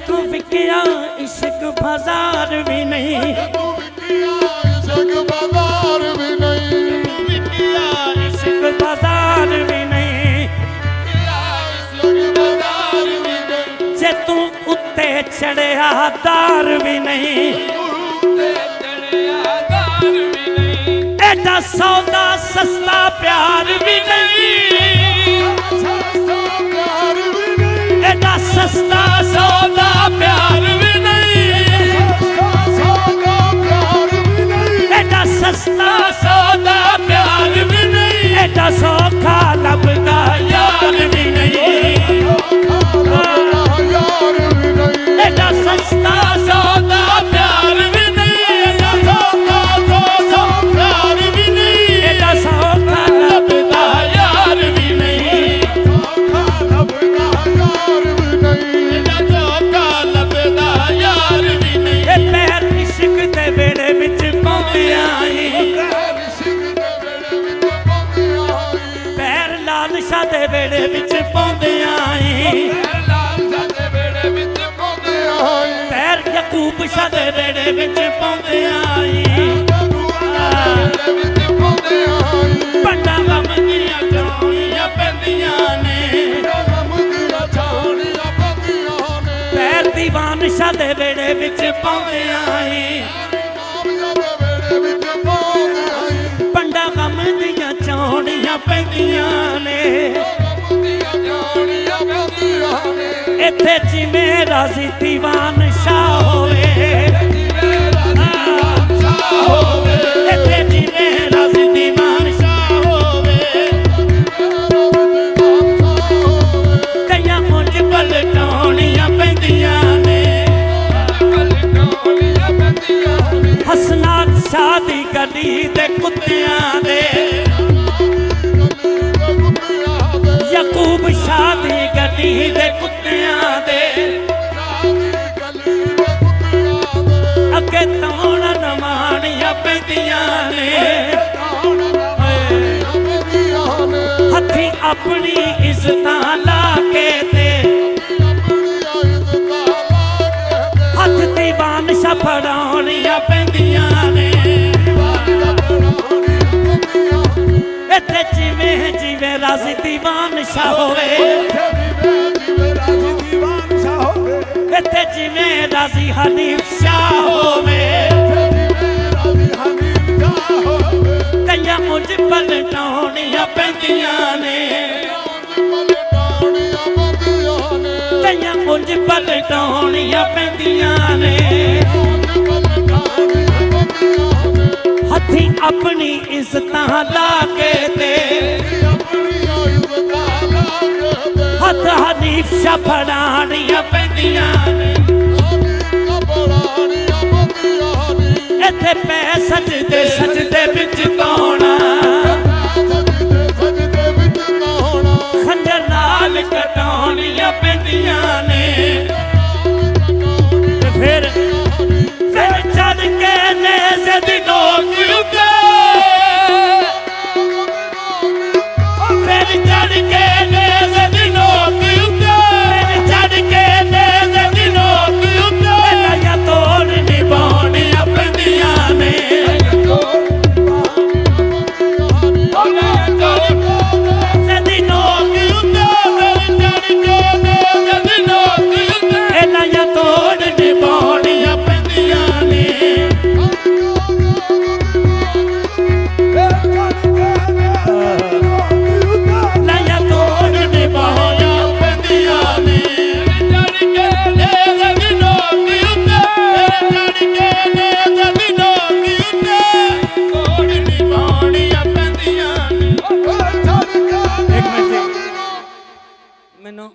तू विकिया इश्क बाजार भी नहीं, तू विकिया इश्क बाजार भी नहीं, विकिया इश्क बाजार भी नहीं, जे तू उत्ते चढ़िया दार भी नहीं, एडा सौदा सस्ता प्यार भी नहीं, एडा सस्ता सौदा प्यार भी नहीं, एडा सस्ता सौदा प्यार भी नहीं, एडा सौखा लभदा यार भी नहीं, एडा सस्ता सौदा प्यार भी नहीं, एडा सौखा प्यार भी नहीं, एडा सौखा लभदा यार भी नहीं, एडा सौखा लभदा यार भी नहीं। ए पैर इश्क दे बेड़े विच पाउंदे आई, पैर लालशा दे बेड़े विच पाउंदे आई, पैर यकूब शाह दे बेड़े विच पाउंदे आई, पंडा गम दियां चौड़ियां पैंदियां ने, पैर दीवान शाह दे बेड़े विच पाउंदे आई, पंडा गम दियां चौड़ियां पैंदियां ने, इत्थे जिवें राज़ी दीवान शाह होवे, इत्थे जिवें राज़ी दीवान शाह होवे, कईयां मुंज पलटाउणियां पैंदियां ने, हसनात शाह दी गली दे कुत्तियां दे, यकूब शाह दी गली दे कुत्तियां दे, अगे तौण नवाणियां पैंदियां ने, हथी अपनी इज्जतां ला के ते हथ दीवान शाह फड़ाउणियां पैंदियां ने, इत्थे जिवें जिवें राज़ी दीवान शाह होवे, इत्थे जिवें राज़ी हनीफ शाह होवे, कईयां मुंज पलटाउणियां पैंदियां ने, कईयां मुंज पलटाउणियां पैंदियां ने, हथी अपनी इज्जतां ला के ते हथ हनीफ शाह फड़ाउणियां पैंदियां ने, इत्थे पै सजदे सजदे विच कौना, खंजर नाल कटाउणियां पैंदियां ने, फिर चढ़ के नेज़े दी नोक उत्ते, फिर चढ़ के नेज़े दी नोक उत्ते, फिर चढ़ के नेज़े दी नोक उत्ते, लाया तोड़ निभाउणियां पैंदियां ने, नेज़े दी नोक उत्ते, फिर चढ़ के नेज़े दी नोक उत्ते, लाया तोड़ निभाउणियां पैंदियां ने, लाया तोड़ निभाउणियां पैंदियां ने, चढ़ के नेज़े दी नोक उत्ते, चढ़ के नेज़े दी नोक उत्ते, तोड़ निभाउणियां पैंदियां ने। एक मिनट मैनू